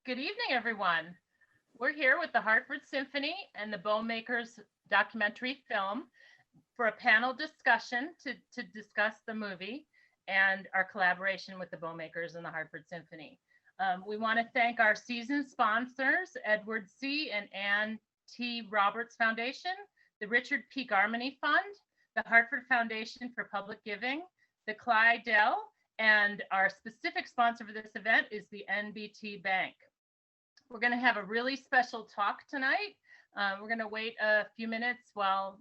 Good evening, everyone. We're here with the Hartford Symphony and the Bowmakers documentary film for a panel discussion to discuss the movie and our collaboration with the Bowmakers and the Hartford Symphony. We want to thank our season sponsors, Edward C. and Ann T. Roberts Foundation, the Richard P. Garmany Fund, the Hartford Foundation for Public Giving, the Clyde Dell, and our specific sponsor for this event is the NBT Bank. We're going to have a really special talk tonight. We're going to wait a few minutes while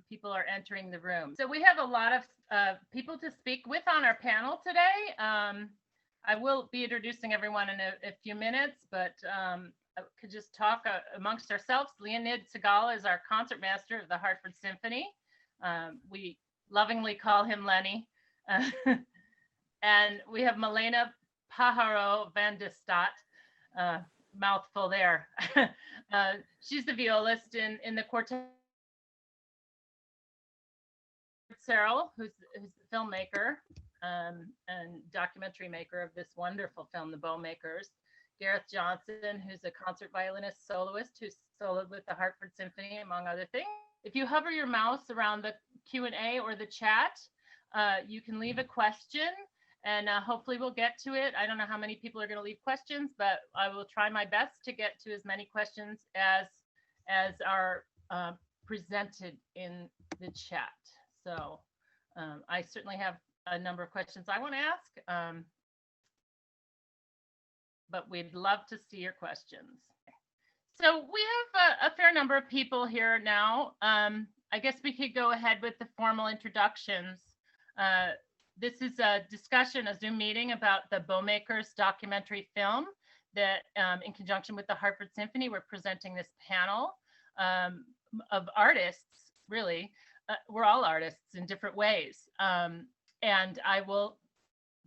people are entering the room. So we have a lot of people to speak with on our panel today. I will be introducing everyone in a few minutes, but I could just talk amongst ourselves. Leonid Sigal is our concertmaster of the Hartford Symphony. We lovingly call him Lenny. And we have Milena Pajaro-van de Stadt. Mouthful there. She's the violist in the quartet. Serrill, who's the filmmaker and documentary maker of this wonderful film, The Bowmakers. Gareth Johnson, who's a concert violinist soloist who's soloed with the Hartford Symphony, among other things. If you hover your mouse around the Q&A or the chat, you can leave a question. And hopefully we'll get to it. I don't know how many people are going to leave questions, but I will try my best to get to as many questions as are presented in the chat. So I certainly have a number of questions I want to ask, but we'd love to see your questions. So we have a fair number of people here now. I guess we could go ahead with the formal introductions. This is a discussion, a Zoom meeting about the Bowmakers documentary film that in conjunction with the Hartford Symphony, we're presenting this panel of artists, really. We're all artists in different ways. And I will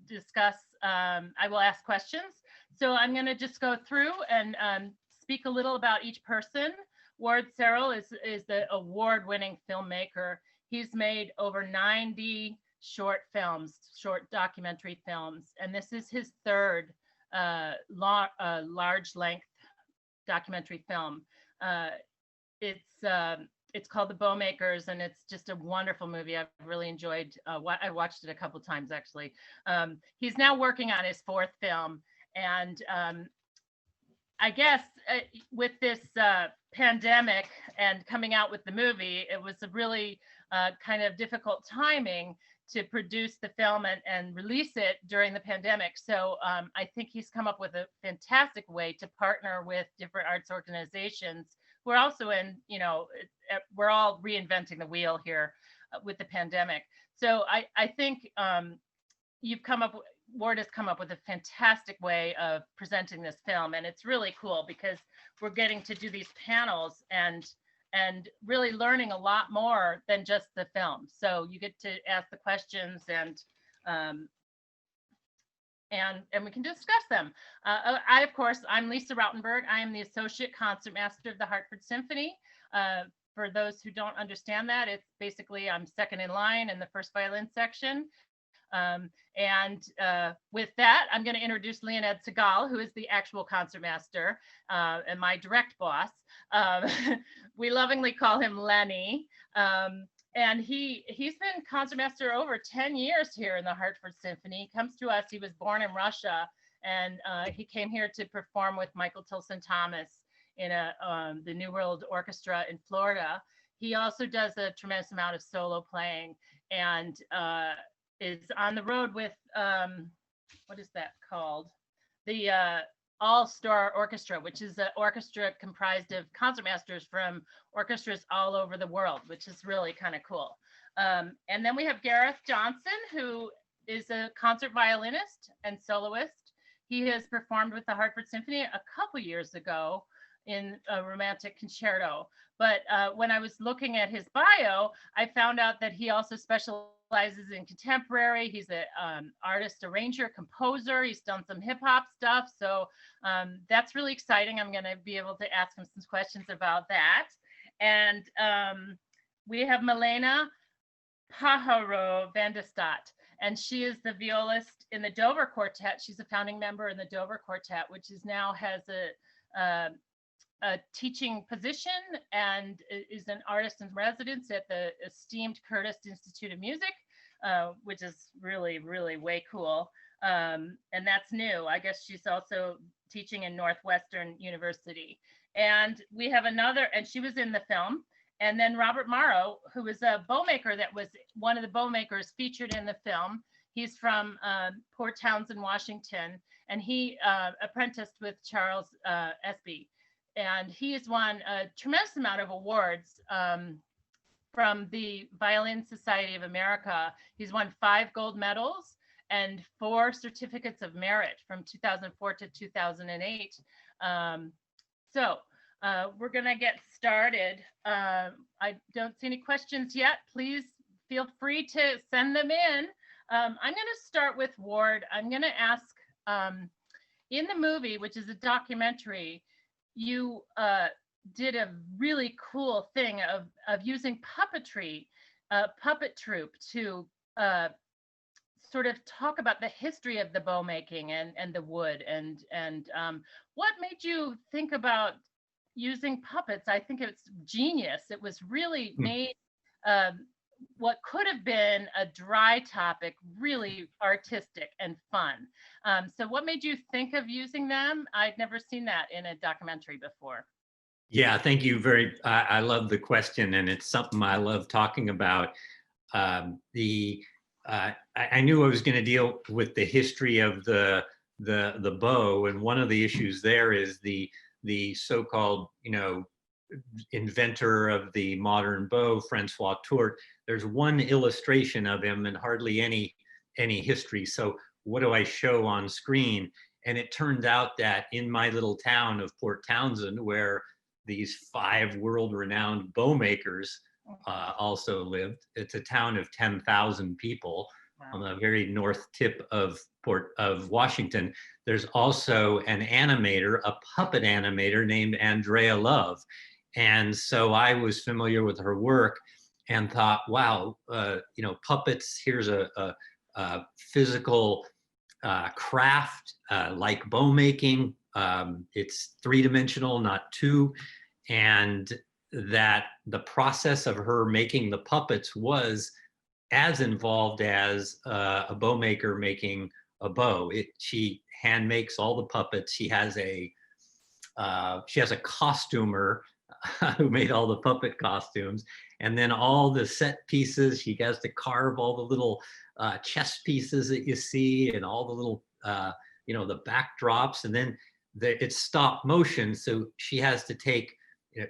discuss, I will ask questions. So I'm gonna just go through and speak a little about each person. Ward Serrill is the award-winning filmmaker. He's made over 90 short films, short documentary films, and this is his third large length documentary film. It's called The Bowmakers, and it's just a wonderful movie. I've really enjoyed. I watched it a couple of times actually. He's now working on his fourth film, and I guess with this pandemic and coming out with the movie, it was a really kind of difficult timing to produce the film and release it during the pandemic. So I think he's come up with a fantastic way to partner with different arts organizations. We're also in, we're all reinventing the wheel here with the pandemic. So I think Ward has come up with a fantastic way of presenting this film. And it's really cool because we're getting to do these panels and really learning a lot more than just the film. So you get to ask the questions and we can discuss them. Of course, I'm Lisa Rautenberg. I am the Associate Concertmaster of the Hartford Symphony. For those who don't understand that, it's basically I'm second in line in the first violin section. With that, I'm going to introduce Leonid Sigal, who is the actual concertmaster and my direct boss. We lovingly call him Lenny. And he's been concertmaster over 10 years here in the Hartford Symphony. He comes to us, he was born in Russia, and he came here to perform with Michael Tilson Thomas in the New World Orchestra in Florida. He also does a tremendous amount of solo playing and is on the road with, what is that called? The All-Star Orchestra, which is an orchestra comprised of concertmasters from orchestras all over the world, which is really kind of cool. And then we have Gareth Johnson, who is a concert violinist and soloist. He has performed with the Hartford Symphony a couple years ago in a romantic concerto. But when I was looking at his bio, I found out that he also specializes in contemporary. He's an artist, arranger, composer. He's done some hip hop stuff. So that's really exciting. I'm going to be able to ask him some questions about that. And we have Milena Pajaro-van de Stadt. and she is the violist in the Dover Quartet. She's a founding member in the Dover Quartet, which is now has a teaching position and is an artist in residence at the esteemed Curtis Institute of Music, which is really, really way cool. And that's new. I guess she's also teaching in Northwestern University. And we have another, and she was in the film. And then Robert Morrow, who is a bowmaker that was one of the bowmakers featured in the film. He's from Port Townsend, Washington, and he apprenticed with Charles Espy. And he has won a tremendous amount of awards from the Violin Society of America. He's won 5 gold medals and 4 certificates of merit from 2004 to 2008. So we're gonna get started. I don't see any questions yet. Please feel free to send them in. I'm gonna start with Ward. I'm gonna ask, in the movie, which is a documentary, you did a really cool thing of using puppetry, puppet troupe to sort of talk about the history of the bow making and the wood and what made you think about using puppets? I think it's genius. It was really made what could have been a dry topic really artistic and fun. So what made you think of using them? I'd never seen that in a documentary before. Yeah, thank you I love the question, and it's something I love talking about. I knew I was going to deal with the history of the bow, and one of the issues there is the so-called, inventor of the modern bow, Francois Tourt. There's one illustration of him and hardly any history. So what do I show on screen? And it turned out that in my little town of Port Townsend, where these 5 world-renowned bowmakers also lived, it's a town of 10,000 people. Wow. On the very north tip of Washington. There's also an animator, a puppet animator named Andrea Love. And so I was familiar with her work and thought, wow, puppets, here's a physical craft like bow making. It's 3-dimensional, not 2. And that the process of her making the puppets was as involved as a bow maker making a bow. She hand makes all the puppets. She has a costumer who made all the puppet costumes, and then all the set pieces. She has to carve all the little chess pieces that you see, and all the little the backdrops, and then it's stop motion. So she has to take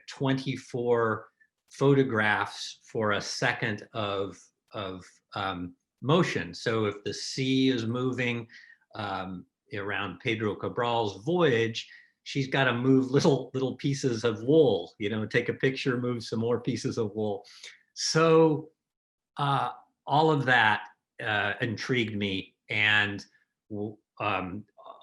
24 photographs for a second of motion. So if the sea is moving around Pedro Cabral's voyage, she's got to move little pieces of wool, take a picture, move some more pieces of wool. So all of that intrigued me. And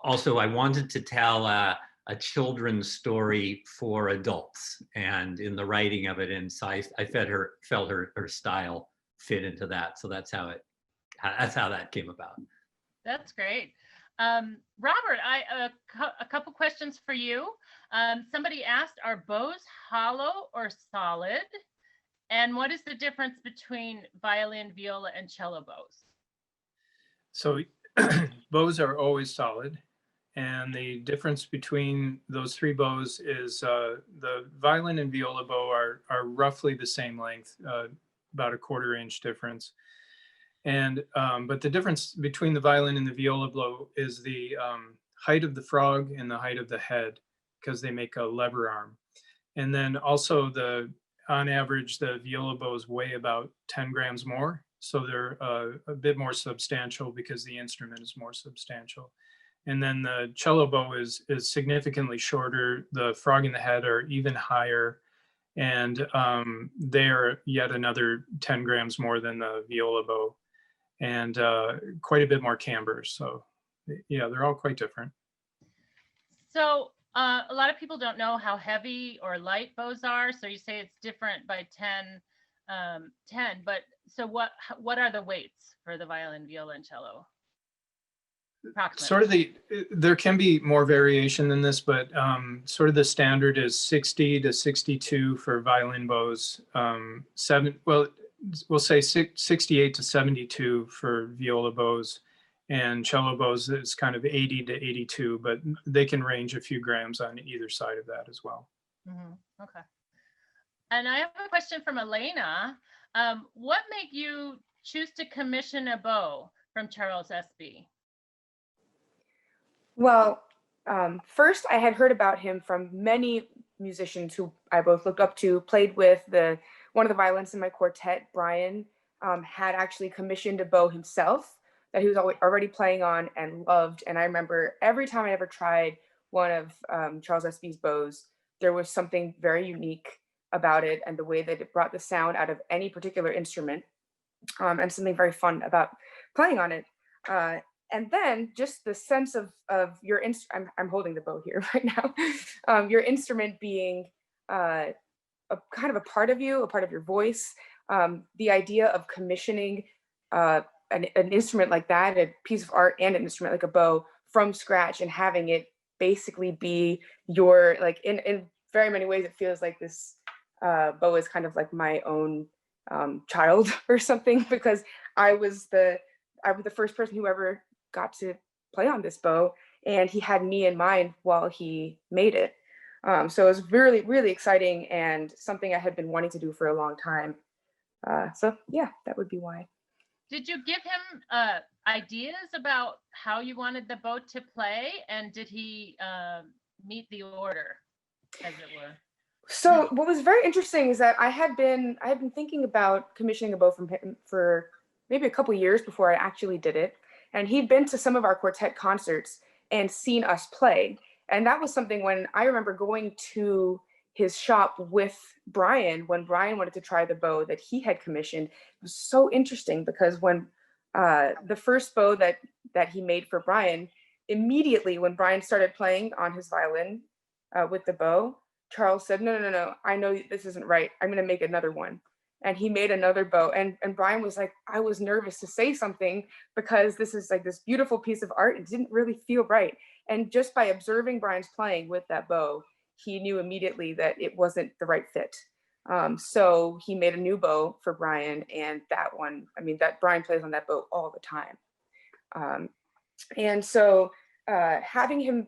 also I wanted to tell a children's story for adults, and in the writing of it, and so I felt her style fit into that. So that's how that came about. That's great. Robert, a couple questions for you. Somebody asked, are bows hollow or solid? And what is the difference between violin, viola, and cello bows? So bows are always solid. And the difference between those 3 bows is the violin and viola bow are roughly the same length, about a 1/4 inch difference. And but the difference between the violin and the viola bow is the height of the frog and the height of the head, because they make a lever arm. And then also on average, the viola bows weigh about 10 grams more. So they're a bit more substantial because the instrument is more substantial. And then the cello bow is significantly shorter. The frog and the head are even higher. And they are yet another 10 grams more than the viola bow, and quite a bit more camber. So yeah, they're all quite different. So a lot of people don't know how heavy or light bows are. So you say it's different by 10 10. But so what are the weights for the violin, viola, and cello? Approximately. There can be more variation than this, but sort of the standard is 60 to 62 for violin bows, we'll say 68 to 72 for viola bows, and cello bows is kind of 80 to 82, but they can range a few grams on either side of that as well. Okay. And I have a question from Milena. What made you choose to commission a bow from Charles SB? Well, first I had heard about him from many musicians who I both looked up to, played with. One of the violinists in my quartet, Brian, had actually commissioned a bow himself that he was already playing on and loved. And I remember every time I ever tried one of Charles SB's bows, there was something very unique about it and the way that it brought the sound out of any particular instrument, and something very fun about playing on it. And then just the sense of your instrument, I'm holding the bow here right now, your instrument being a kind of a part of you, a part of your voice. The idea of commissioning an instrument like that, a piece of art and an instrument like a bow from scratch, and having it basically be your, like in very many ways, it feels like this bow is kind of like my own child or something, because I was the first person who ever got to play on this bow, and he had me in mind while he made it. So it was really, really exciting and something I had been wanting to do for a long time. So yeah, that would be why. Did you give him ideas about how you wanted the bow to play, and did he meet the order, as it were? So what was very interesting is that I had been thinking about commissioning a bow from him for maybe a couple years before I actually did it. And he'd been to some of our quartet concerts and seen us play. And that was something when I remember going to his shop with Brian, when Brian wanted to try the bow that he had commissioned. It was so interesting because when the first bow that he made for Brian, immediately when Brian started playing on his violin with the bow, Charles said, no, I know this isn't right. I'm gonna make another one. And he made another bow. And Brian was like, I was nervous to say something because this is like this beautiful piece of art. It didn't really feel right. And just by observing Brian's playing with that bow, he knew immediately that it wasn't the right fit. So he made a new bow for Brian, and that one, I mean, that Brian plays on that bow all the time. And so having him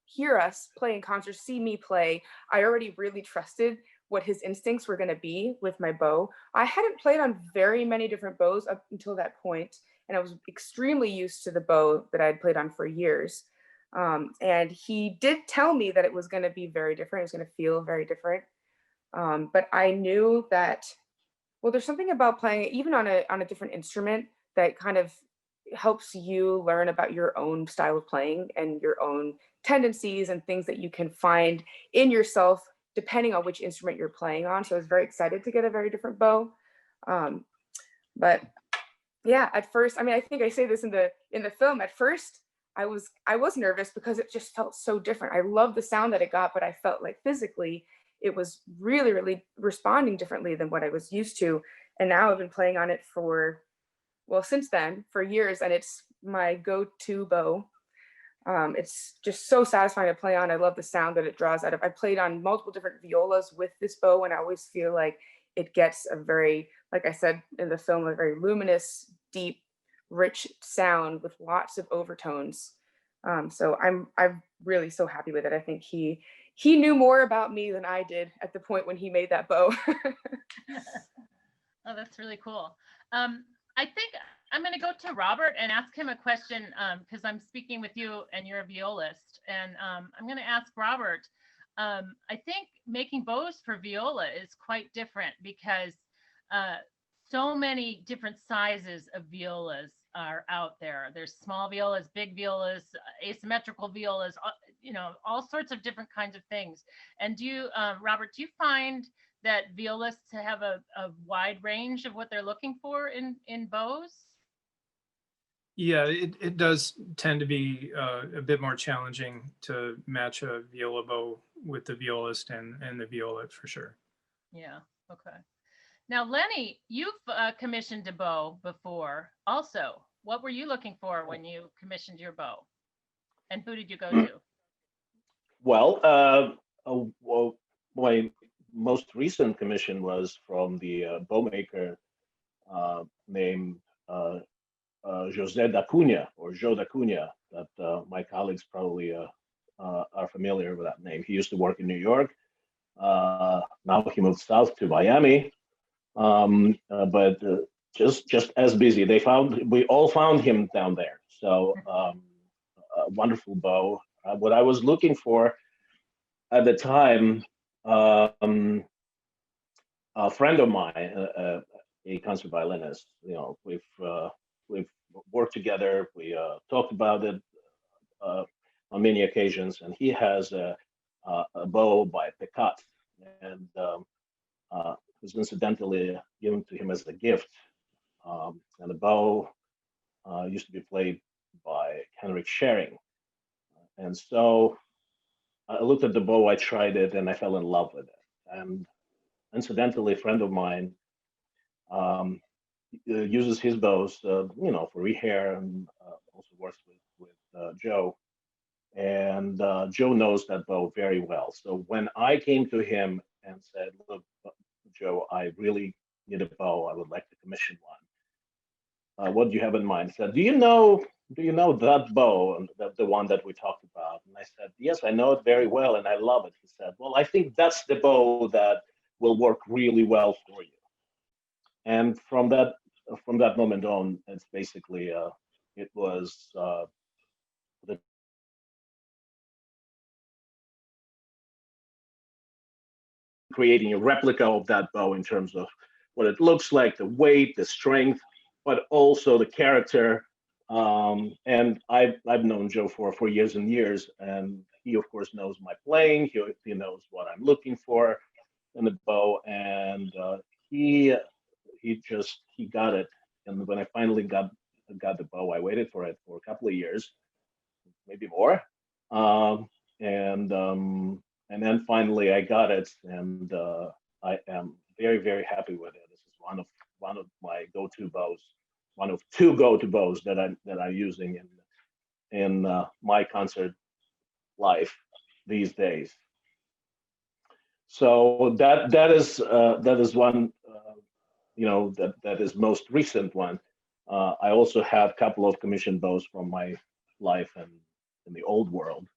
hear us play in concert, see me play, I already really trusted what his instincts were going to be with my bow. I hadn't played on very many different bows up until that point, and I was extremely used to the bow that I had played on for years. And he did tell me that it was going to be very different. It was going to feel very different. But I knew that, well, there's something about playing even on a different instrument that kind of helps you learn about your own style of playing and your own tendencies and things that you can find in yourself depending on which instrument you're playing on. So I was very excited to get a very different bow. But yeah, at first, I mean, I think I say this in the film, at first I was nervous because it just felt so different. I loved the sound that it got, but I felt like physically it was really, really responding differently than what I was used to. And now I've been playing on it since then, for years, and it's my go-to bow. It's just so satisfying to play on. I love the sound that it draws out of. I played on multiple different violas with this bow, and I always feel like it gets a very, like I said in the film, a very luminous, deep, rich sound with lots of overtones. So I'm really so happy with it. I think he knew more about me than I did at the point when he made that bow. Oh, that's really cool. I think I'm going to go to Robert and ask him a question because I'm speaking with you and you're a violist. And I'm going to ask Robert, I think making bows for viola is quite different because so many different sizes of violas are out there. There's small violas, big violas, asymmetrical violas, all sorts of different kinds of things. And Robert, do you find that violists have a wide range of what they're looking for in bows? Yeah, it does tend to be a bit more challenging to match a viola bow with the violist and the viola for sure. Yeah, okay. Now, Lenny, you've commissioned a bow before also. What were you looking for when you commissioned your bow? And who did you go to? Well, my most recent commission was from the bowmaker named José da Cunha, or Joe da Cunha, that my colleagues probably are familiar with that name. He used to work in New York. Now he moved south to Miami, but just as busy. We all found him down there. So a wonderful bow. What I was looking for at the time, a friend of mine, a concert violinist, we've worked together. We talked about it on many occasions, and he has a bow by Picot, and it was incidentally given to him as a gift. And the bow used to be played by Henrik Schering. And so I looked at the bow, I tried it, and I fell in love with it. And incidentally, a friend of mine uses his bows, for rehair, and also works with Joe. And Joe knows that bow very well. So when I came to him and said, "Look, Joe, I really need a bow. I would like to commission one. What do you have in mind?" He said, "Do you know that bow, and the one that we talked about?" And I said, "Yes, I know it very well, and I love it." He said, "Well, I think that's the bow that will work really well for you." And from that moment on, it's basically it was creating a replica of that bow in terms of what it looks like, the weight, the strength, but also the character. And I've known Joe for years and years, and he of course knows my playing. He knows what I'm looking for in the bow, and he got it. And when I finally got the bow, I waited for it for a couple of years, maybe more, and then finally I got it, and I am very, very happy with it. This is one of my go-to bows, one of two go-to bows that I'm using in my concert life these days. So that is one, that is most recent one. I also have a couple of commissioned bows from my life in the old world,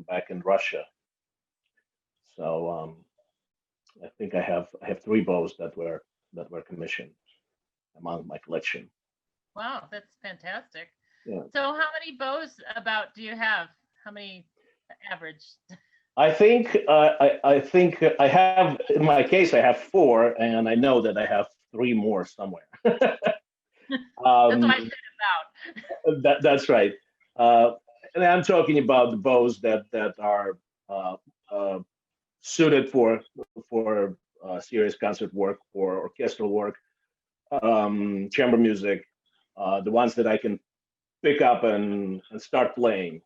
back in Russia. So I think I have three bows that were commissioned among my collection. Wow, that's fantastic. Yeah. So how many bows about do you have? How many average? I think I have, in my case, I have four, and I know that I have three more somewhere. That's what I said about. That's right. And I'm talking about the bows that are suited for serious concert work, for orchestral work, chamber music, the ones that I can pick up and start playing,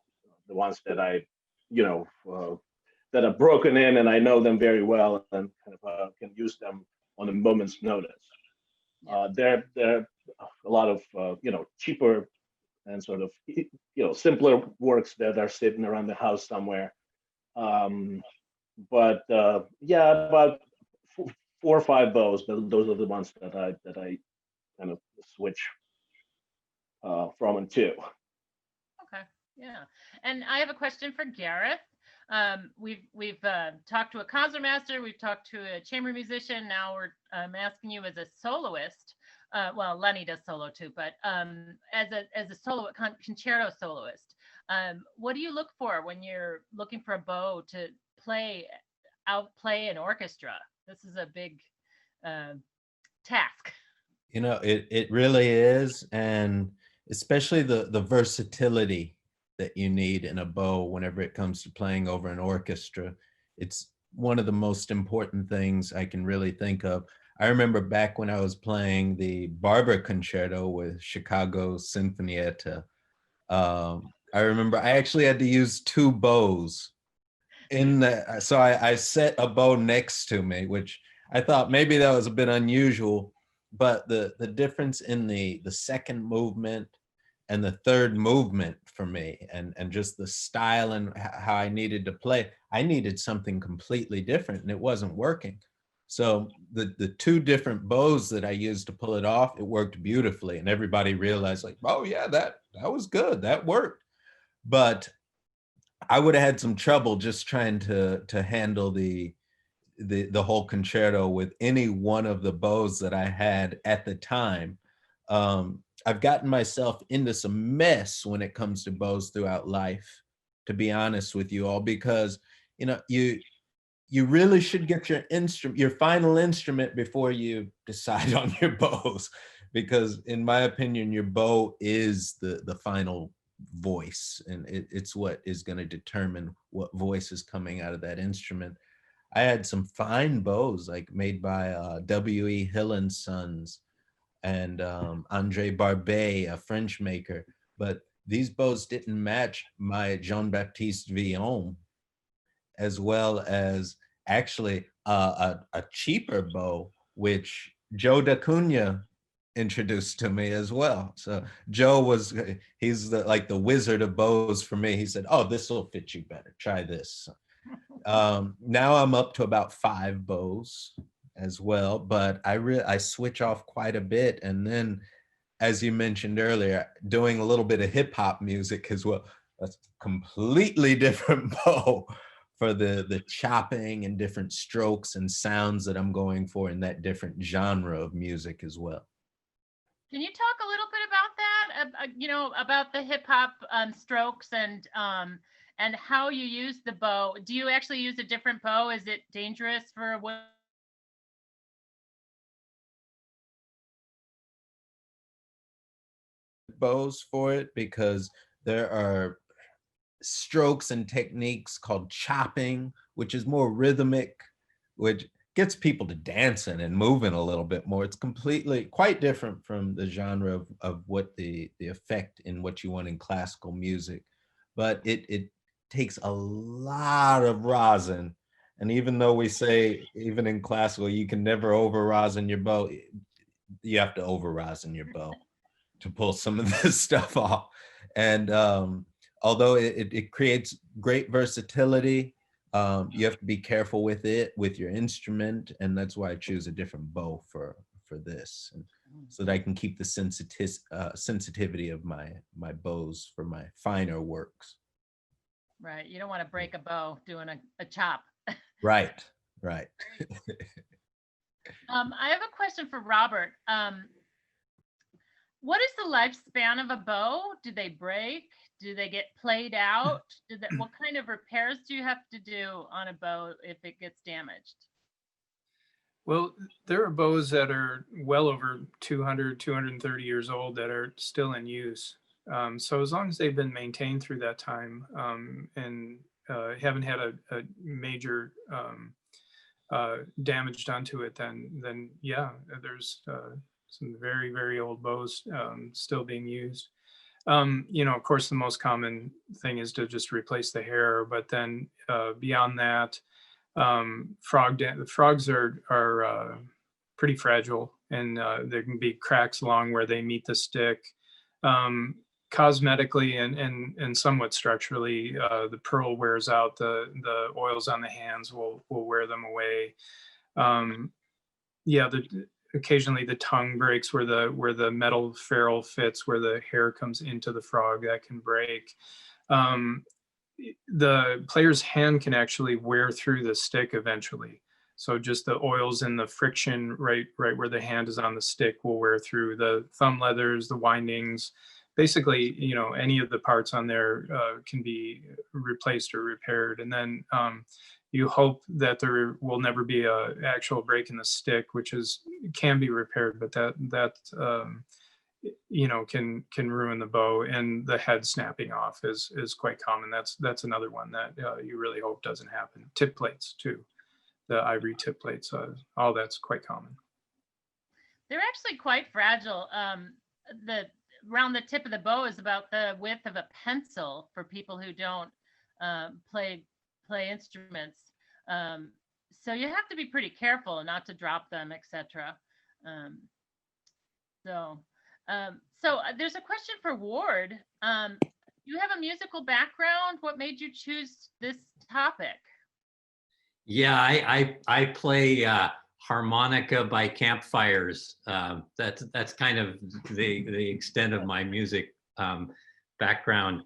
the ones that I, that are broken in and I know them very well and kind of can use them on a moment's notice. There are a lot of cheaper and sort of simpler works that are sitting around the house somewhere. But about 4 or 5 bows. Those are the ones that I kind of switch from and to. Okay, yeah. And I have a question for Gareth. We've talked to a concertmaster, we've talked to a chamber musician. Now I'm asking you as a soloist. Well, Lenny does solo too, but as a solo concerto soloist, what do you look for when you're looking for a bow to outplay an orchestra? This is a big task. It really is, and especially the versatility that you need in a bow whenever it comes to playing over an orchestra. It's one of the most important things I can really think of. I remember back when I was playing the Barber Concerto with Chicago Symphony Orchestra. I remember I actually had to use 2 bows so I set a bow next to me, which I thought maybe that was a bit unusual, but the difference in the second movement and the third movement for me, and just the style and how I needed to play, I needed something completely different, and it wasn't working. So the two different bows that I used to pull it off, it worked beautifully, and everybody realized, like, oh yeah, that was good, that worked. But I would have had some trouble just trying to handle the whole concerto with any one of the bows that I had at the time. I've gotten myself into some mess when it comes to bows throughout life, to be honest with you all, because you know, you really should get your final instrument before you decide on your bows, because in my opinion, your bow is the final voice, and it's what is going to determine what voice is coming out of that instrument. I had some fine bows, like made by W.E. Hill and Sons and Andre Barbet, a French maker. But these bows didn't match my Jean-Baptiste Villon, as well as actually a cheaper bow, which Joe DaCunha introduced to me as well. So Joe he's like the wizard of bows for me. He said, oh, this will fit you better. Try this. Now I'm up to about 5 bows as well, but I switch off quite a bit. And then, as you mentioned earlier, doing a little bit of hip hop music as well. That's a completely different bow for the chopping and different strokes and sounds that I'm going for in that different genre of music as well. Can you talk a little bit about that? You know, about the hip hop strokes and how you use the bow. Do you actually use a different bow? Is it dangerous for a bows for it? Because there are strokes and techniques called chopping, which is more rhythmic, which gets people to dancing and moving a little bit more. It's quite different from the genre of what the effect in what you want in classical music. But it takes a lot of rosin. And even though we say, even in classical, you can never over rosin your bow, you have to over rosin your bow to pull some of this stuff off. And although it creates great versatility, you have to be careful with it, with your instrument. And that's why I choose a different bow for this, and so that I can keep the sensitivity of my bows for my finer works. Right. You don't want to break a bow doing a chop. Right. I have a question for Robert. What is the lifespan of a bow? Do they break? Do they get played out? What kind of repairs do you have to do on a bow if it gets damaged? Well, there are bows that are well over 200, 230 years old that are still in use. So as long as they've been maintained through that time and haven't had a major damage done to it, then yeah, there's some very, very old bows still being used. You know, of course, the most common thing is to just replace the hair, but then beyond that, frogs are pretty fragile, and there can be cracks along where they meet the stick. Cosmetically and somewhat structurally, the pearl wears out. The oils on the hands will wear them away. Yeah, occasionally the tongue breaks where the metal ferrule fits, where the hair comes into the frog, that can break. The player's hand can actually wear through the stick eventually. So just the oils and the friction right where the hand is on the stick will wear through the thumb leathers, the windings. Basically, you know, any of the parts on there can be replaced or repaired. And then you hope that there will never be a actual break in the stick, which can be repaired, but that you know, can ruin the bow. And the head snapping off is quite common. That's another one that you really hope doesn't happen. Tip plates too, the ivory tip plates, all that's quite common. They're actually quite fragile. Around the tip of the bow is about the width of a pencil for people who don't play instruments. so you have to be pretty careful not to drop them, etc. So there's a question for Ward. You have a musical background. What made you choose this topic? Yeah, I play harmonica by campfires. That's kind of the extent of my music background.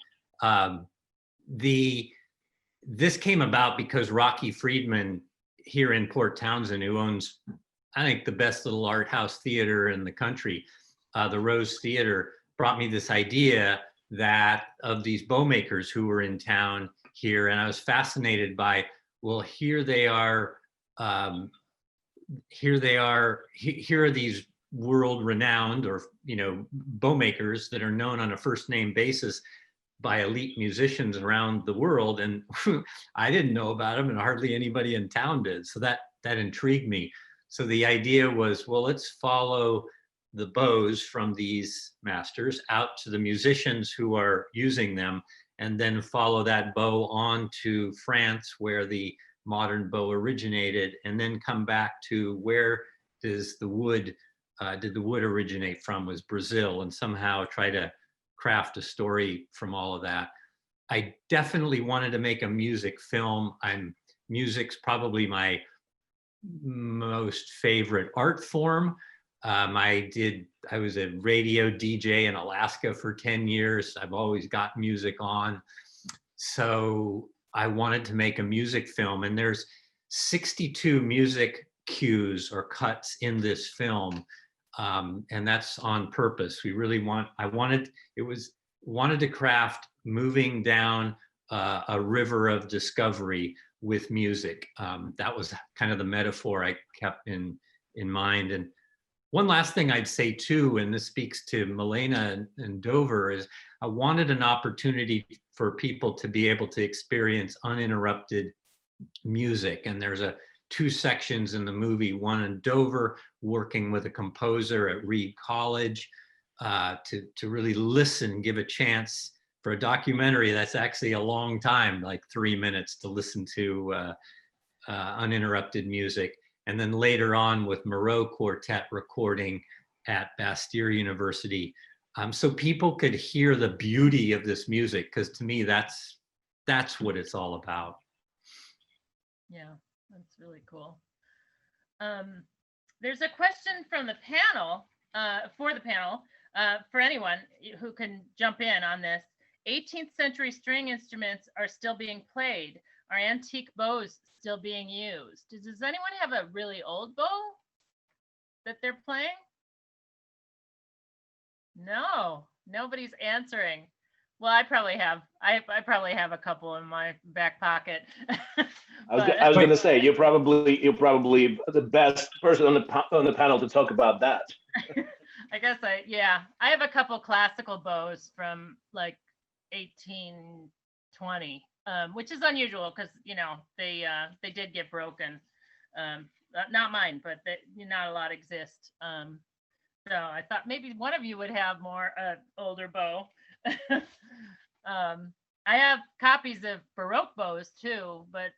This came about because Rocky Friedman here in Port Townsend, who owns, I think, the best little art house theater in the country, the Rose Theater, brought me this idea that of these bowmakers who were in town here, and I was fascinated by, well, here are these world-renowned, or bowmakers that are known on a first name basis by elite musicians around the world, and I didn't know about them, and hardly anybody in town did. So that intrigued me. So the idea was, well, let's follow the bows from these masters out to the musicians who are using them, and then follow that bow on to France, where the modern bow originated, and then come back to where did the wood originate from, was Brazil, and somehow try to craft a story from all of that. I definitely wanted to make a music film. Music's probably my most favorite art form. I was a radio DJ in Alaska for 10 years. I've always got music on. So I wanted to make a music film, and there's 62 music cues or cuts in this film. And that's on purpose. I wanted to craft moving down a river of discovery with music. That was kind of the metaphor I kept in mind. And one last thing I'd say too, and this speaks to Milena and Dover, is I wanted an opportunity for people to be able to experience uninterrupted music. And there's two sections in the movie, one in Dover working with a composer at Reed College to really listen, give a chance for a documentary that's actually a long time, like 3 minutes, to listen to uninterrupted music. And then later on with Morrow Quartet recording at Bastyr University. So people could hear the beauty of this music, because to me, that's what it's all about. Yeah, that's really cool. There's a question from the panel, for anyone who can jump in on this. 18th century string instruments are still being played. Are antique bows still being used? Does anyone have a really old bow that they're playing? No, nobody's answering. Well, I probably have a couple in my back pocket. I was going to say, you're probably the best person on the panel to talk about that. I guess I have a couple classical bows from like 1820, which is unusual because they did get broken. Not mine, but not a lot exist. So I thought maybe one of you would have more older bow. I have copies of Baroque bows too, but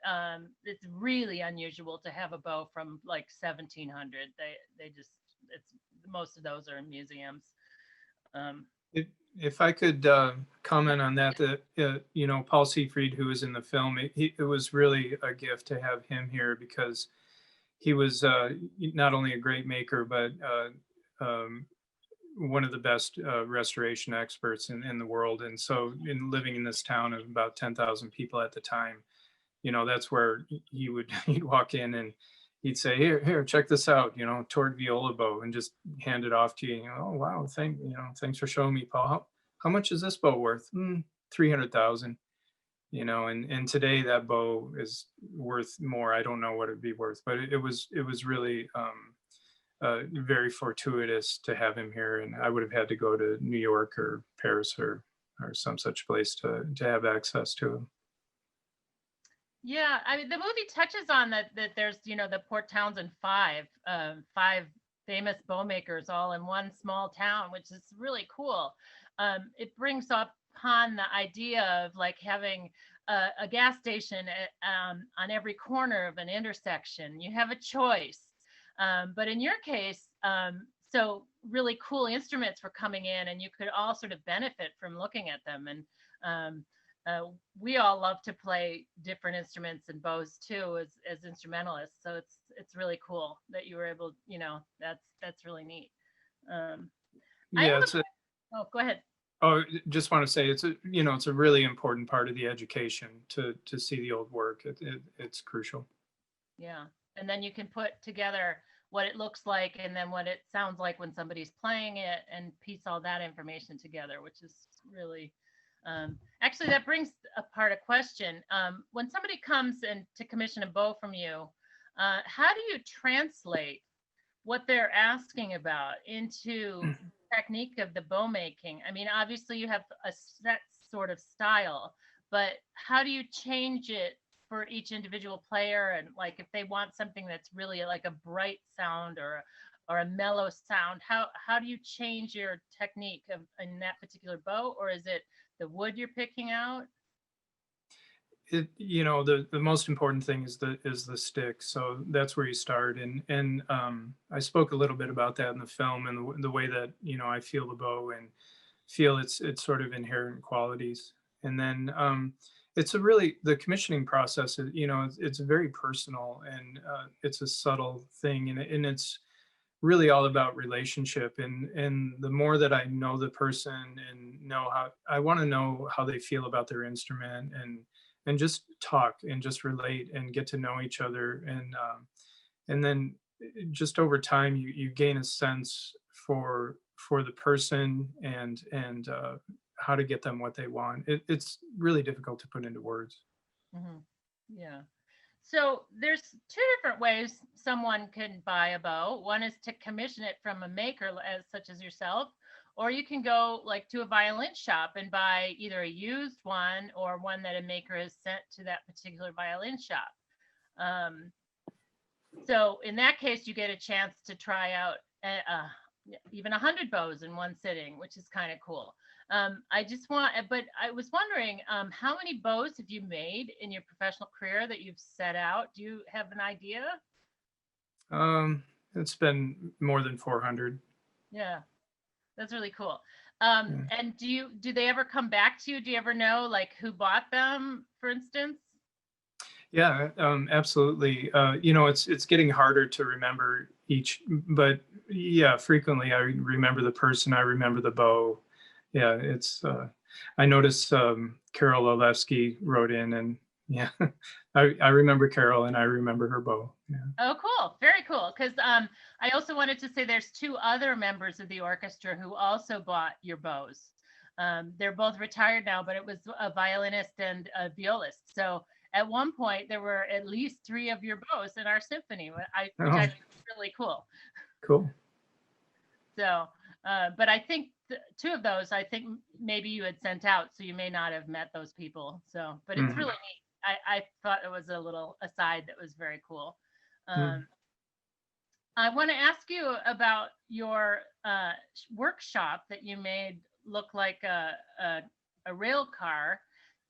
it's really unusual to have a bow from like 1700. Most of those are in museums. If I could comment on that, Paul Seyfried, who was in the film, it was really a gift to have him here, because he was not only a great maker, but one of the best restoration experts in the world. And so in living in this town of about 10,000 people at the time, that's where he'd walk in and he'd say, here, check this out, toward Viola bow, and just hand it off to you. Oh, wow. Thanks for showing me, Paul. How much is this bow worth? 300,000, and today that bow is worth more. I don't know what it'd be worth, but it was really, very fortuitous to have him here, and I would have had to go to New York or Paris or some such place to have access to him. Yeah, I mean, the movie touches on that there's the Port Townsend five famous bowmakers all in one small town, which is really cool. It brings up upon the idea of like having a gas station on every corner of an intersection. You have a choice. But in your case, so really cool instruments were coming in, and you could all sort of benefit from looking at them. And we all love to play different instruments and bows too, as instrumentalists. So it's really cool that you were able, you know, that's really neat. Yeah, oh, go ahead. Oh, just want to say it's a really important part of the education to see the old work. It's crucial. Yeah, and then you can put together what it looks like and then what it sounds like when somebody's playing it, and piece all that information together, which is really actually, that brings apart a question. When somebody comes in to commission a bow from you, how do you translate what they're asking about into technique of the bow making? I mean, obviously you have a set sort of style, but how do you change it for each individual player? And like, if they want something that's really like a bright sound or a mellow sound, how do you change your technique in that particular bow? Or is it the wood you're picking out? The most important thing is the stick. So that's where you start. And I spoke a little bit about that in the film, and the way that, I feel the bow and feel its sort of inherent qualities. And then it's the commissioning process, it's very personal, and it's a subtle thing, and it's really all about relationship. And the more that I know the person and know how, I want to know how they feel about their instrument, and just talk and just relate and get to know each other. And then just over time, you gain a sense for the person and how to get them what they want. It's really difficult to put into words. Mm-hmm. Yeah. So there's two different ways someone can buy a bow. One is to commission it from a maker such as yourself, or you can go like to a violin shop and buy either a used one or one that a maker has sent to that particular violin shop. So in that case, you get a chance to try out even 100 bows in one sitting, which is kind of cool. But I was wondering, how many bows have you made in your professional career that you've set out? Do you have an idea? It's been more than 400. Yeah, that's really cool. And do they ever come back to you? Do you ever know like who bought them, for instance? Yeah, absolutely. It's getting harder to remember each, but yeah, frequently I remember the person, I remember the bow. Yeah, I noticed Carol Olewski wrote in, and yeah, I remember Carol and I remember her bow. Yeah. Oh, cool. Very cool. Because I also wanted to say there's two other members of the orchestra who also bought your bows. They're both retired now, but it was a violinist and a violist. So at one point, there were at least 3 of your bows in our symphony, which I think is really cool. Cool. So, but I think 2 of those, I think maybe you had sent out, so you may not have met those people. So, but it's really neat. I thought it was a little aside that was very cool. I want to ask you about your workshop that you made look like a rail car.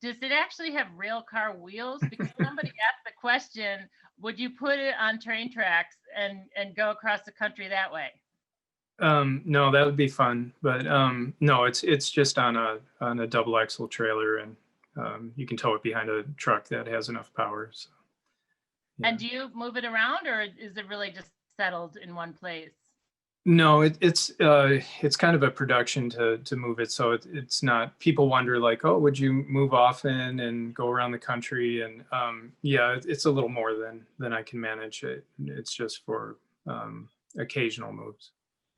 Does it actually have rail car wheels? Because somebody asked the question, would you put it on train tracks and go across the country that way? No, that would be fun, but no, it's just on a double axle trailer, and you can tow it behind a truck that has enough power. So, yeah. And do you move it around, or is it really just settled in one place? No, it's kind of a production to move it, so it's not. People wonder like, oh, would you move often and go around the country? And yeah, it's a little more than I can manage. It's just for occasional moves.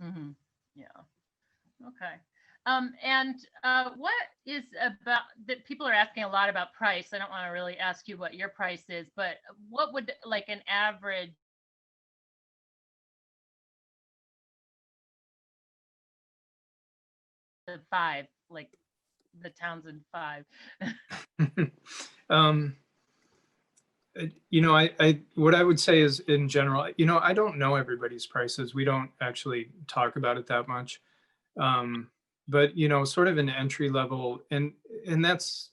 Mm-hmm. Yeah. Okay. And what is about that? People are asking a lot about price. I don't want to really ask you what your price is, but what would like an average of 5, like the Townsend 5? I what I would say is, in general, I don't know everybody's prices. We don't actually talk about it that much. But sort of an entry level, and that's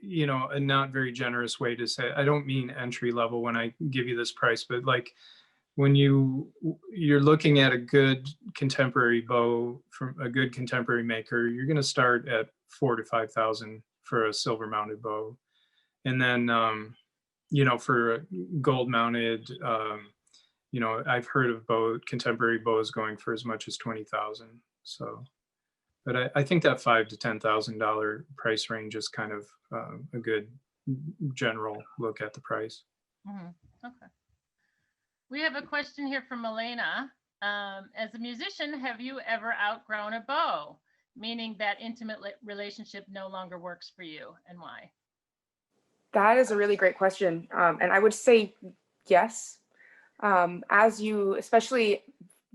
you know, a not very generous way to say, I don't mean entry level when I give you this price, but like when you're looking at a good contemporary bow from a good contemporary maker, you're going to start at 4,000 to 5,000 for a silver mounted bow. And then, you know, for a gold mounted, you know, I've heard of contemporary bows going for as much as 20,000. So, but I think that $5,000 to $10,000 price range is kind of a good general look at the price. Okay. We have a question here from Milena. As a musician, have you ever outgrown a bow, meaning that intimate relationship no longer works for you, and why? That is a really great question. And I would say yes. As you, especially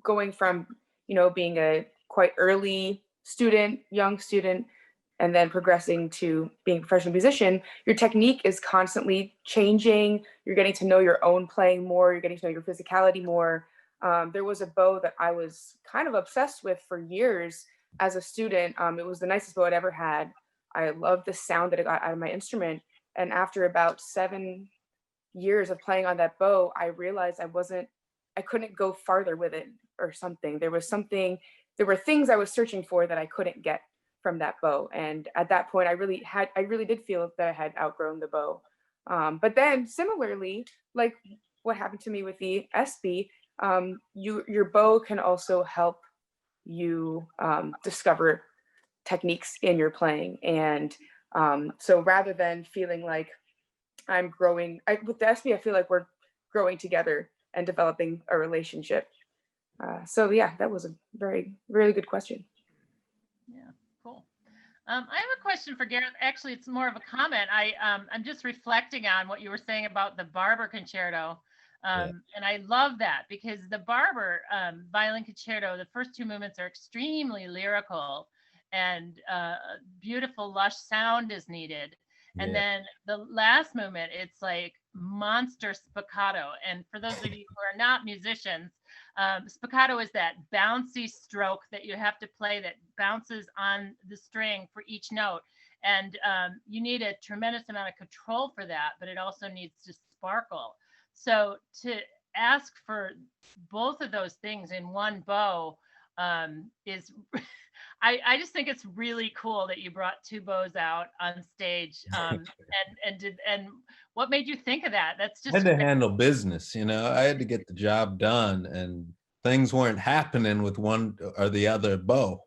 going from, you know, being a quite early student, young student, and then progressing to being a professional musician, your technique is constantly changing. You're getting to know your own playing more. You're getting to know your physicality more. There was a bow that I was kind of obsessed with for years as a student. It was the nicest bow I'd ever had. I loved the sound that it got out of my instrument. And after about 7 years of playing on that bow, I realized I couldn't go farther with it or something. There were things I was searching for that I couldn't get from that bow. And at that point, I really did feel that I had outgrown the bow. But then similarly, like what happened to me with the SB, your bow can also help you discover techniques in your playing. And so rather than feeling like I'm growing, with the SB, I feel like we're growing together and developing a relationship. So yeah, that was a very, really good question. Yeah, cool. I have a question for Gareth. Actually, it's more of a comment. I'm just reflecting on what you were saying about the Barber Concerto. And I love that because the Barber Violin Concerto, the first two movements are extremely lyrical and beautiful, lush sound is needed. And then the last movement, it's like monster spiccato. And for those of you who are not musicians, spiccato is that bouncy stroke that you have to play that bounces on the string for each note. And you need a tremendous amount of control for that, but it also needs to sparkle. So to ask for both of those things in one bow is, I just think it's really cool that you brought two bows out on stage. And what made you think of that? That's just I had to handle business, you know. I had to get the job done, and things weren't happening with one or the other bow.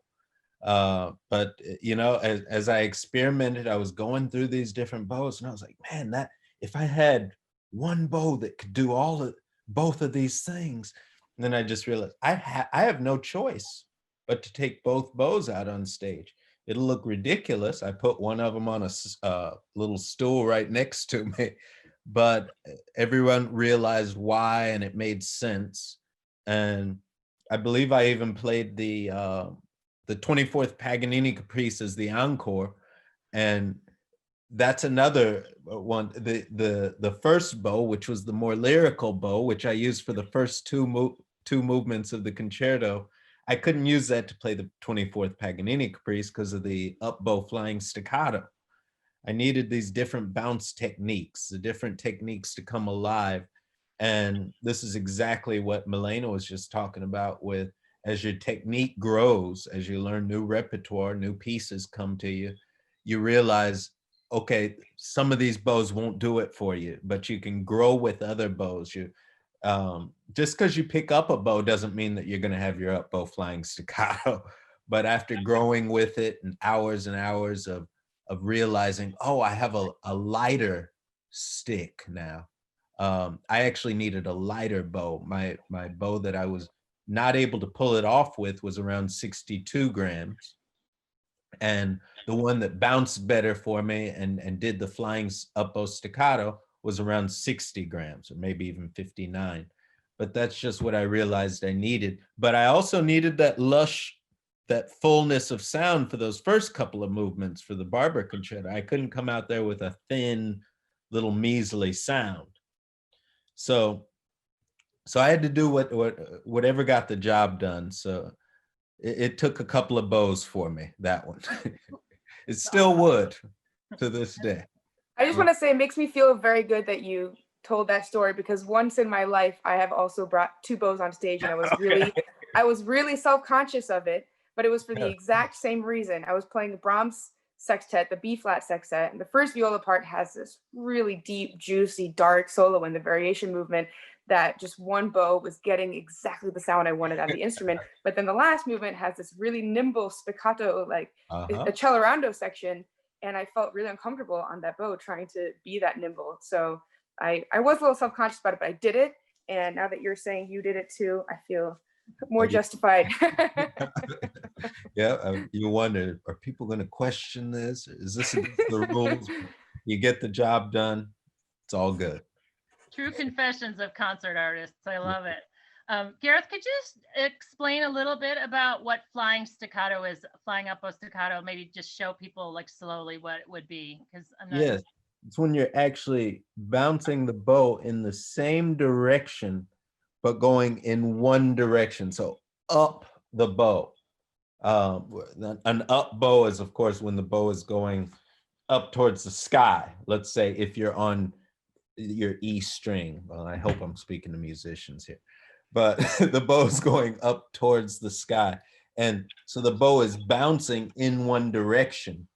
But you know, as I experimented, I was going through these different bows, and I was like, man, that if I had one bow that could do both of these things, and then I just realized I have no choice but to take both bows out on stage. It'll look ridiculous. I put one of them on a little stool right next to me, but everyone realized why, and it made sense. And I believe I even played the 24th Paganini Caprice as the encore, and that's another one. The first bow, which was the more lyrical bow, which I used for the first two movements of the concerto, I couldn't use that to play the 24th Paganini Caprice because of the up bow flying staccato. I needed these different bounce techniques, the different techniques to come alive. And this is exactly what Milena was just talking about with, as your technique grows, as you learn new repertoire, new pieces come to you, you realize, okay, some of these bows won't do it for you, but you can grow with other bows. Just because you pick up a bow doesn't mean that you're going to have your up bow flying staccato. But after growing with it and hours of realizing, oh, I have a lighter stick now. I actually needed a lighter bow. My bow that I was not able to pull it off with was around 62 grams. And the one that bounced better for me and did the flying up bow staccato was around 60 grams, or maybe even 59. But that's just what I realized I needed. But I also needed that lush, that fullness of sound for those first couple of movements for the Barber Concerto. I couldn't come out there with a thin, little measly sound. So I had to do whatever got the job done. So it took a couple of bows for me, that one. It still would to this day. I just want to say it makes me feel very good that you told that story, because once in my life I have also brought two bows on stage, and I was really self-conscious of it, but it was for the exact same reason. I was playing the Brahms sextet, the B flat sextet, and the first viola part has this really deep, juicy, dark solo in the variation movement that just one bow was getting exactly the sound I wanted out of the instrument. But then the last movement has this really nimble spiccato, like a cellorando section, and I felt really uncomfortable on that bow trying to be that nimble. So I was a little self-conscious about it, but I did it. And now that you're saying you did it too, I feel more justified. Yeah, you wonder, are people going to question this? Is this against the rules? You get the job done, it's all good. True confessions of concert artists. I love it. Gareth, could you just explain a little bit about what flying staccato is, flying up a staccato? Maybe just show people like slowly what it would be, because I'm not. Yes, it's when you're actually bouncing the bow in the same direction, but going in one direction. So up the bow. An up bow is, of course, when the bow is going up towards the sky. Let's say if you're on your E string. Well, I hope I'm speaking to musicians here, but the bow is going up towards the sky. And so the bow is bouncing in one direction.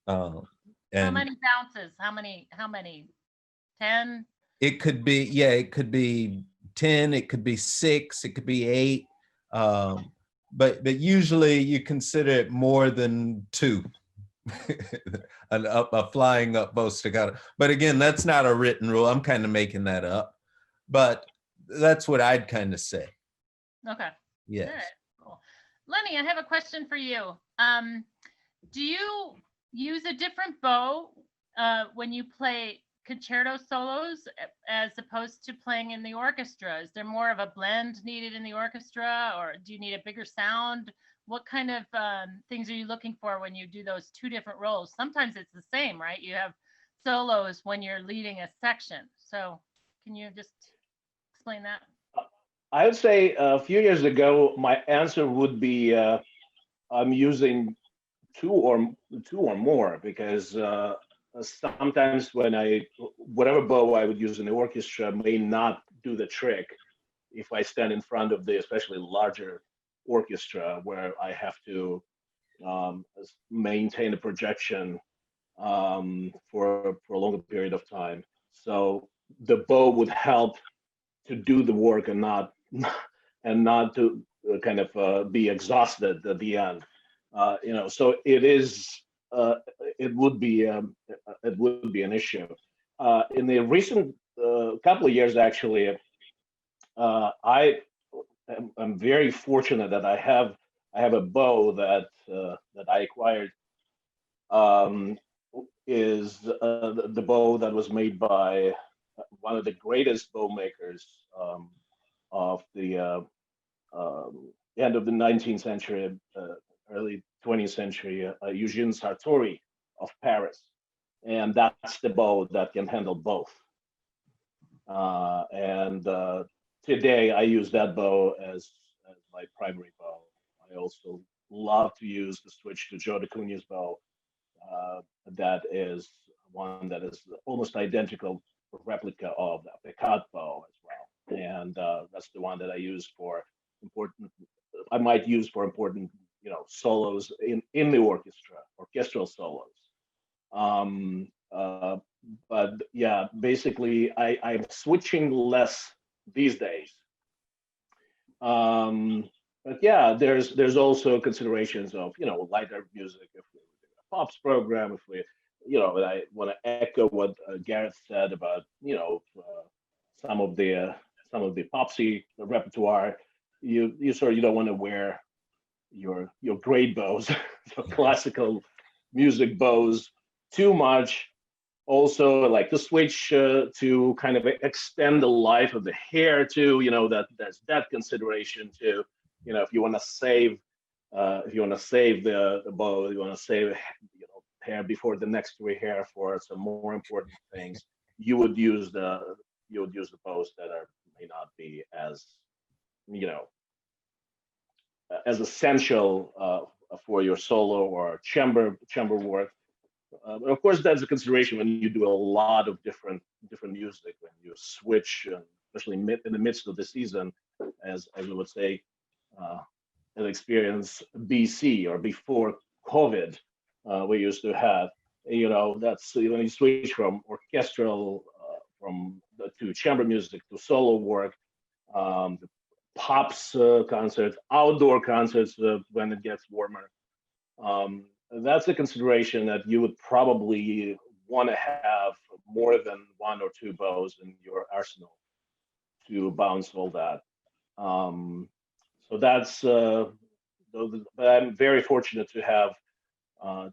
And how many bounces? How many? 10? It could be, yeah, it could be 10, it could be 6, it could be 8. But usually you consider it more than 2. A flying up bow staccato. But again, that's not a written rule. I'm kind of making that up. But that's what I'd kind of say. Okay. Yes. All right, cool. Lenny, I have a question for you. Do you use a different bow when you play concerto solos as opposed to playing in the orchestra? Is there more of a blend needed in the orchestra, or do you need a bigger sound? What kind of things are you looking for when you do those two different roles? Sometimes it's the same, right? You have solos when you're leading a section. So can you just explain that? I would say a few years ago, my answer would be I'm using two or more, because sometimes whatever bow I would use in the orchestra may not do the trick if I stand in front of the especially larger orchestra, where I have to maintain a projection for a longer period of time. So the bow would help to do the work and not to kind of be exhausted at the end. So it would be an issue. In the recent couple of years, actually, I'm very fortunate that I have a bow that I acquired. Is the bow that was made by one of the greatest bowmakers of the end of the 19th century, early 20th century, Eugene Sartori of Paris. And that's the bow that can handle both. And today I use that bow as my primary bow. I also love to use the switch to Joe DeCunha's bow. That is one that is almost identical replica of the Picard bow as well. And that's the one that I use for important, solos in the orchestra, orchestral solos. But yeah, basically I'm switching less these days. But yeah, there's also considerations of, lighter music. If we do a pops program, if we, I want to echo what Gareth said about, some of the popsy repertoire. You don't want to wear your great bows, your classical music bows too much. Also, like to switch to kind of extend the life of the hair too. There's that consideration too. If you want to save, the bow, you want to save, hair before the next rehair for some more important things. You would use the bows that may not be as, as essential for your solo or chamber work. But of course, that's a consideration when you do a lot of different music, when you switch, especially in the midst of the season, as we would say, an experience BC or before COVID, we used to have. That's when you switch from orchestral, to chamber music to solo work, the pops concerts, outdoor concerts when it gets warmer. That's a consideration that you would probably want to have more than one or two bows in your arsenal to bounce all that. So that's, but I'm very fortunate to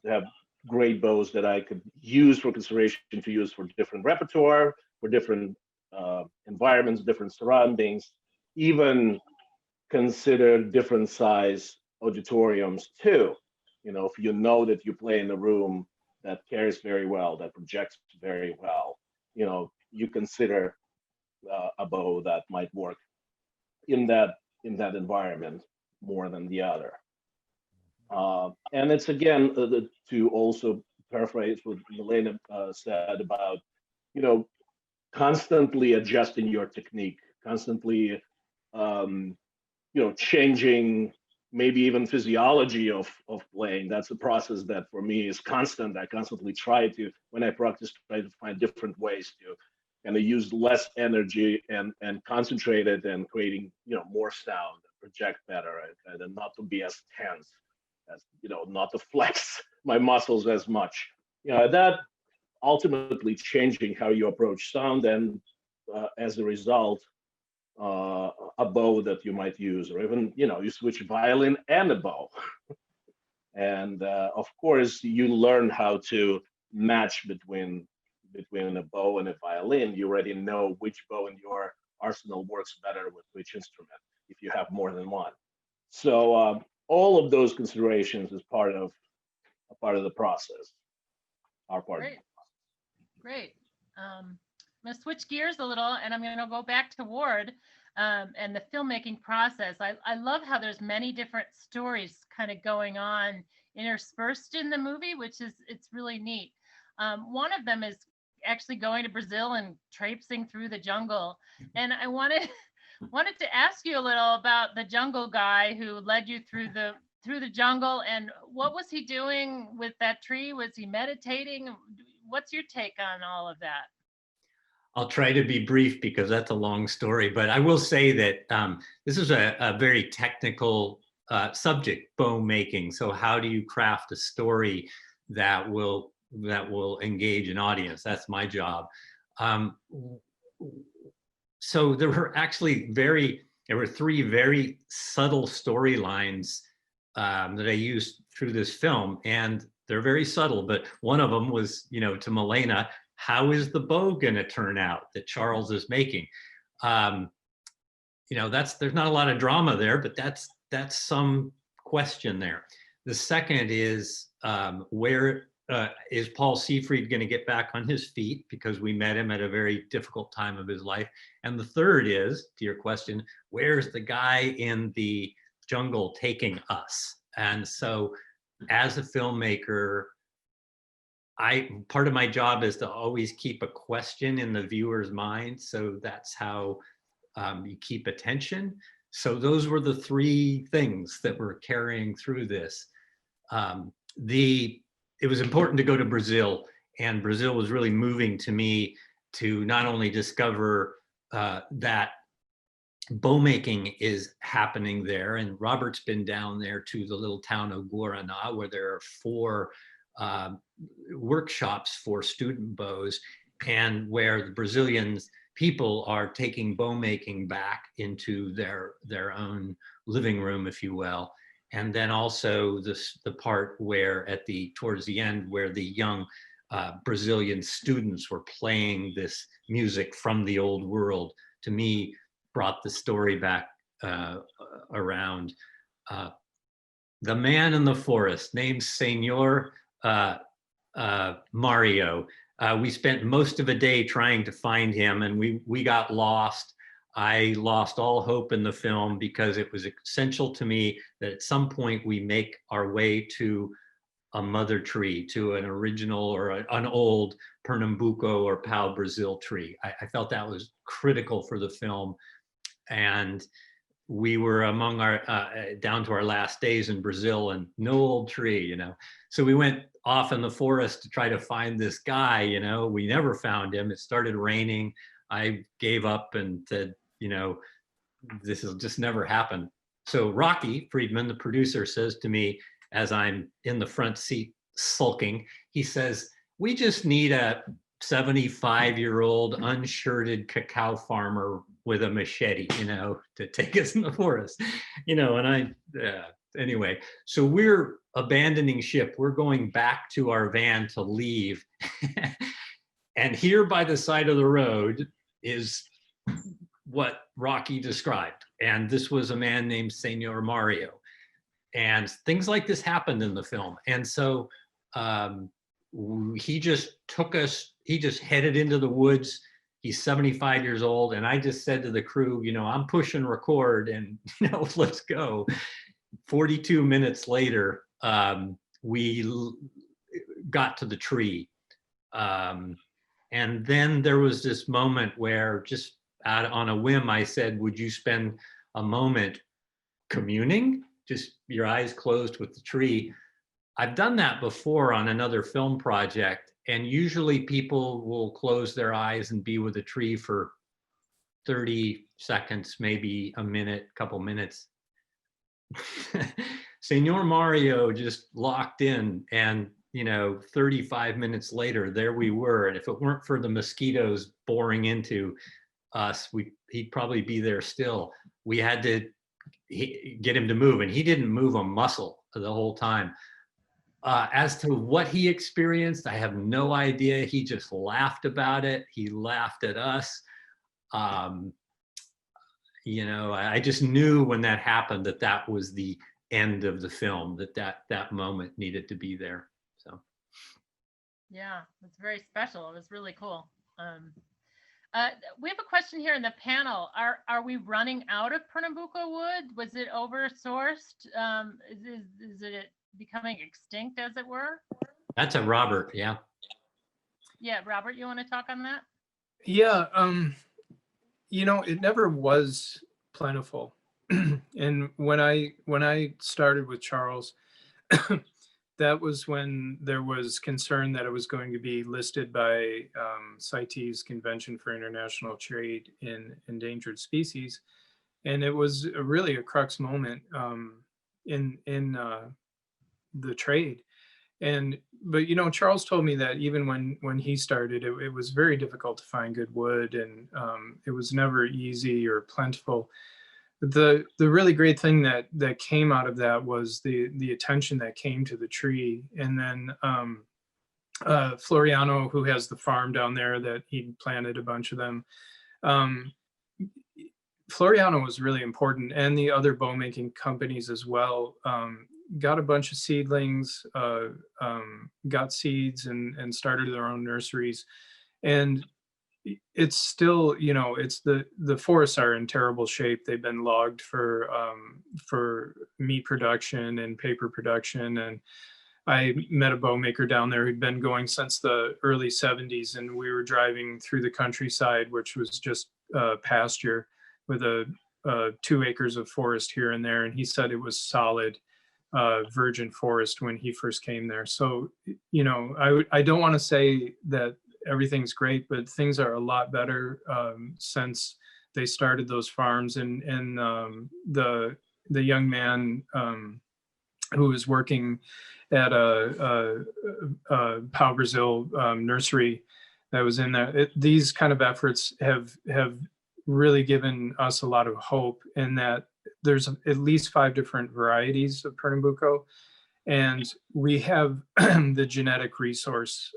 have great bows that I could use for consideration, to use for different repertoire, for different environments, different surroundings, even consider different size auditoriums too. If you know that you play in a room that carries very well, that projects very well, you consider a bow that might work in that environment more than the other. And it's again to also paraphrase what Milena said about constantly adjusting your technique, constantly changing maybe even physiology of playing. That's a process that for me is constant. I constantly try to, when I practice, try to find different ways to kind of use less energy and concentrate it, and creating more sound, project better, and not to be as tense, as not to flex my muscles as much. That ultimately changing how you approach sound, and as a result, a bow that you might use, or even you switch violin and a bow. And of course you learn how to match between a bow and a violin. You already know which bow in your arsenal works better with which instrument, if you have more than one. So all of those considerations is part of the process. Great. I'm going to switch gears a little, and I'm going to go back to Ward and the filmmaking process. I love how there's many different stories kind of going on interspersed in the movie, it's really neat. One of them is actually going to Brazil and traipsing through the jungle. And I wanted to ask you a little about the jungle guy who led you through the jungle, and what was he doing with that tree? Was he meditating? What's your take on all of that? I'll try to be brief because that's a long story, but I will say that this is a very technical subject, bow making. So how do you craft a story that will engage an audience? That's my job. So there were three very subtle storylines that I used through this film, and they're very subtle, but one of them was, to Milena, how is the bow gonna turn out that Charles is making? There's not a lot of drama there, but that's some question there. The second is, where is Paul Seyfried gonna get back on his feet? Because we met him at a very difficult time of his life. And the third is, to your question, where's the guy in the jungle taking us? And so as a filmmaker, part of my job is to always keep a question in the viewer's mind. So that's how you keep attention. So those were the three things that were carrying through this. It was important to go to Brazil, and Brazil was really moving to me to not only discover that bow making is happening there, and Robert's been down there to the little town of Guaraná, where there are 4 workshops for student bows, and where the Brazilian people are taking bow making back into their own living room, if you will. And then also the part where towards the end, where the young Brazilian students were playing this music from the old world, to me brought the story back around. The man in the forest, named Senor Mario. We spent most of a day trying to find him, and we got lost. I lost all hope in the film because it was essential to me that at some point we make our way to a mother tree to an original or an old Pernambuco or Pau Brazil tree. I felt that was critical for the film. And we were among our, down to our last days in Brazil, and no old tree, you know. So we went off in the forest to try to find this guy, you know. We never found him. It started raining. I gave up and said, you know, this will just never happen. So Rocky Friedman, the producer, says to me, as I'm in the front seat sulking, he says, we just need a 75-year-old unshirted cacao farmer with a machete, you know, to take us in the forest, you know. And anyway, so we're abandoning ship. We're going back to our van to leave. And here by the side of the road is what Rocky described. And this was a man named Senor Mario. And things like this happened in the film. And so he just took us, he just headed into the woods. He's 75 years old. And I just said to the crew, you know, I'm pushing record and, you know, let's go. 42 minutes later, we got to the tree. And then there was this moment where just on a whim, I said, would you spend a moment communing? Just your eyes closed with the tree. I've done that before on another film project, and usually people will close their eyes and be with a tree for 30 seconds, maybe a minute, couple minutes. Senor Mario just locked in, and you know, 35 minutes later, there we were. And if it weren't for the mosquitoes boring into us, he'd probably be there still. We had to get him to move, and he didn't move a muscle the whole time. As to what he experienced, I have no idea. He just laughed about it. He laughed at us. You know, I just knew when that happened that that was the end of the film, that moment needed to be there. So, yeah, it's very special. It was really cool. We have a question here in the panel. Are we running out of Pernambuco wood? Was it oversourced? Is it becoming extinct, as it were? that's a Robert, yeah. Yeah, Robert, you want to talk on that? Yeah, you know, it never was plentiful. And when I started with Charles, that was when there was concern that it was going to be listed by CITES, Convention for International Trade in Endangered Species. And it was really a crux moment in the trade. But you know, Charles told me that even when he started, it was very difficult to find good wood, and it was never easy or plentiful. The really great thing that came out of that was the attention that came to the tree. And then Floriano, who has the farm down there, that he planted a bunch of them. Floriano was really important, and the other bow making companies as well. Got a bunch of seedlings, got seeds, and started their own nurseries. And it's still, you know, it's the forests are in terrible shape. They've been logged for meat production and paper production. And I met a bowmaker down there who'd been going since the early 70s, and we were driving through the countryside, which was just pasture with 2 acres of forest here and there. And he said it was solid virgin forest when he first came there. So, you know, I don't want to say that everything's great, but things are a lot better since they started those farms. And the young man who was working at a Pau Brazil nursery that was in there, these kind of efforts have really given us a lot of hope in that there's at least 5 different varieties of Pernambuco, and we have the genetic resource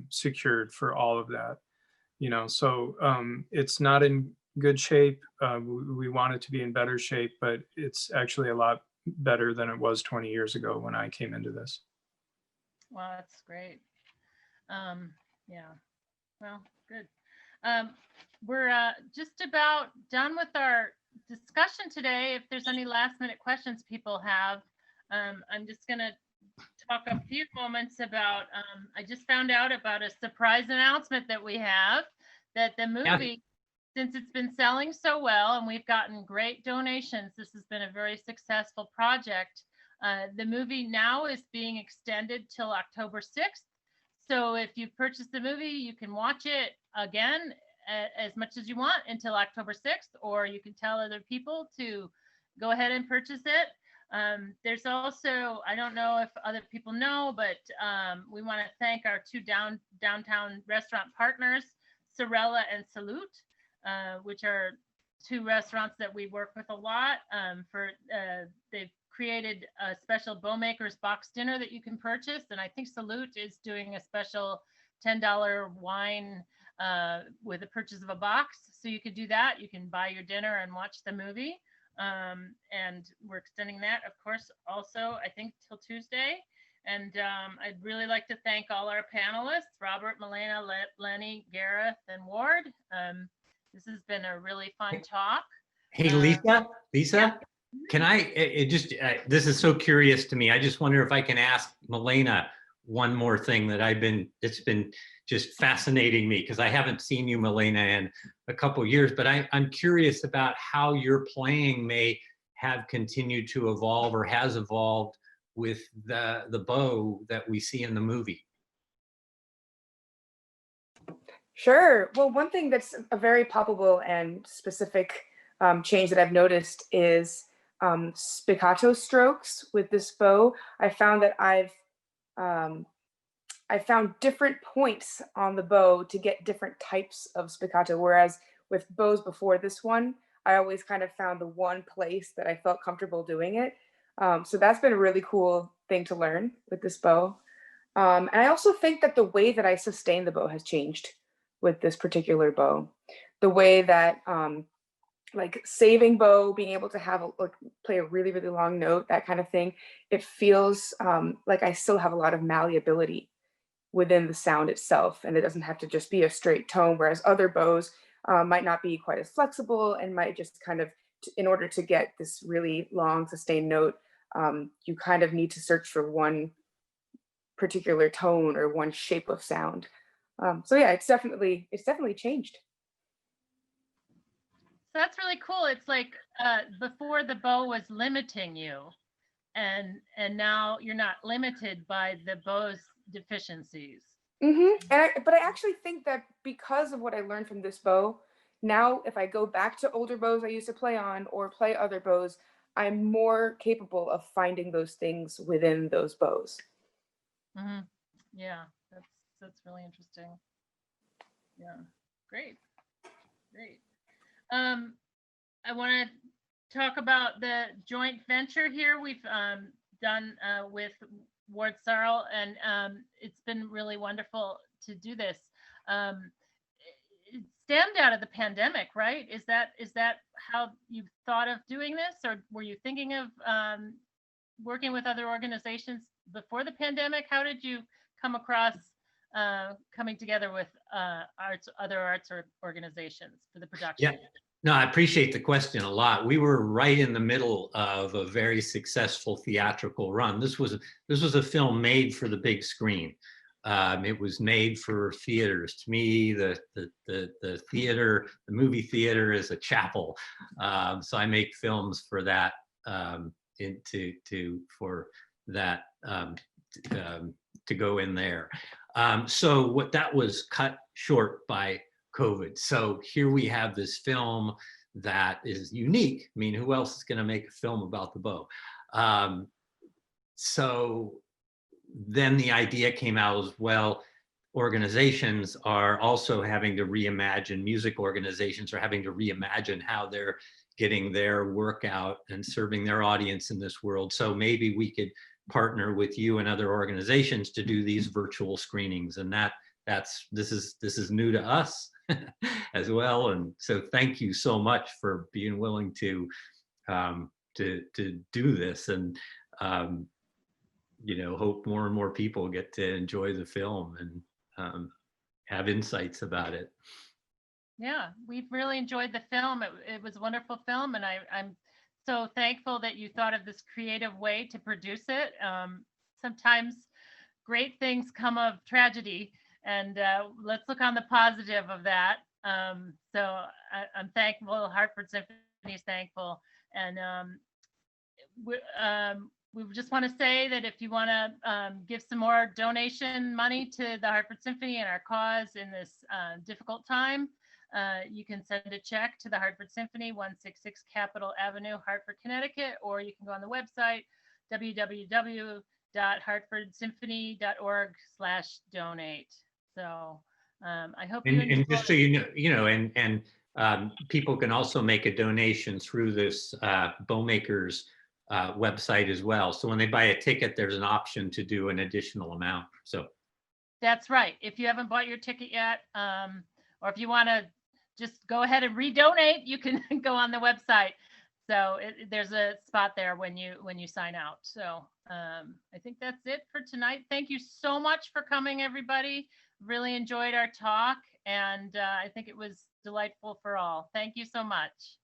secured for all of that, you know. So it's not in good shape. We want it to be in better shape, but it's actually a lot better than it was 20 years ago when I came into this. Wow, that's great. Yeah, well, good. We're just about done with our discussion today. If there's any last minute questions people have, I'm just going to talk a few moments about, I just found out about a surprise announcement that we have, that the movie, since it's been selling so well and we've gotten great donations, this has been a very successful project. The movie now is being extended till October 6th. So if you purchase the movie, you can watch it again as much as you want until October 6th, or you can tell other people to go ahead and purchase it. There's also, I don't know if other people know, but we want to thank our two downtown restaurant partners, Sorella and Salute, which are two restaurants that we work with a lot. They've created a special Bowmakers box dinner that you can purchase, and I think Salute is doing a special $10 wine with the purchase of a box. So you could do that. You can buy your dinner and watch the movie. And we're extending that, of course, also, I think, till Tuesday. And I'd really like to thank all our panelists, Robert, Milena, Lenny, Gareth, and Ward. This has been a really fun talk. Hey, Lisa, Yeah. can I, this is so curious to me. I just wonder if I can ask Milena one more thing that it's been just fascinating me, because I haven't seen you, Milena, in a couple of years, but I'm curious about how your playing may have continued to evolve or has evolved with the bow that we see in the movie. Sure. Well, one thing that's a very palpable and specific change that I've noticed is spiccato strokes with this bow. I found that I found different points on the bow to get different types of spiccato, whereas with bows before this one, I always kind of found the one place that I felt comfortable doing it. So that's been a really cool thing to learn with this bow. And I also think that the way that I sustain the bow has changed with this particular bow. The way that like saving bow, being able to have play a really, really long note, that kind of thing, it feels like I still have a lot of malleability within the sound itself, and it doesn't have to just be a straight tone, whereas other bows might not be quite as flexible and might just kind of, in order to get this really long sustained note, you kind of need to search for one particular tone or one shape of sound. So yeah, it's definitely changed. So that's really cool. It's like before the bow was limiting you, and now you're not limited by the bow's deficiencies. But I actually think that because of what I learned from this bow, now if I go back to older bows I used to play on or play other bows, I'm more capable of finding those things within those bows. Yeah, that's really interesting. Yeah, great. I want to talk about the joint venture here we've done with Ward Serrill, and it's been really wonderful to do this. It stemmed out of the pandemic, right? Is that how you thought of doing this, or were you thinking of working with other organizations before the pandemic? How did you come across coming together with other arts organizations for the production? Yeah. No, I appreciate the question a lot. We were right in the middle of a very successful theatrical run. This was a film made for the big screen. It was made for theaters. To me, the theater, the movie theater, is a chapel. So I make films for that, to go in there. So what that was cut short by COVID. So here we have this film that is unique. I mean, who else is going to make a film about the bow? So then the idea came out as well. Organizations are also having to reimagine, music organizations are having to reimagine how they're getting their work out and serving their audience in this world. So maybe we could partner with you and other organizations to do these virtual screenings, and this is new to us as well. And so thank you so much for being willing to do this, and hope more and more people get to enjoy the film and have insights about it. Yeah, we've really enjoyed the film. It was a wonderful film, and I'm so thankful that you thought of this creative way to produce it. sometimes great things come of tragedy, and let's look on the positive of that. So I'm thankful. Hartford Symphony is thankful, and we just want to say that if you want to give some more donation money to the Hartford Symphony and our cause in this difficult time, you can send a check to the Hartford Symphony, 166 Capitol Avenue, Hartford, Connecticut, or you can go on the website, www.hartfordsymphony.org/donate. So I hope you enjoy. And just so you know, and people can also make a donation through this Bowmakers website as well. So when they buy a ticket, there's an option to do an additional amount. So that's right. If you haven't bought your ticket yet, or if you want to just go ahead and redonate, you can go on the website. So there's a spot there when you sign out. So I think that's it for tonight. Thank you so much for coming, everybody. Really enjoyed our talk, and I think it was delightful for all. Thank you so much.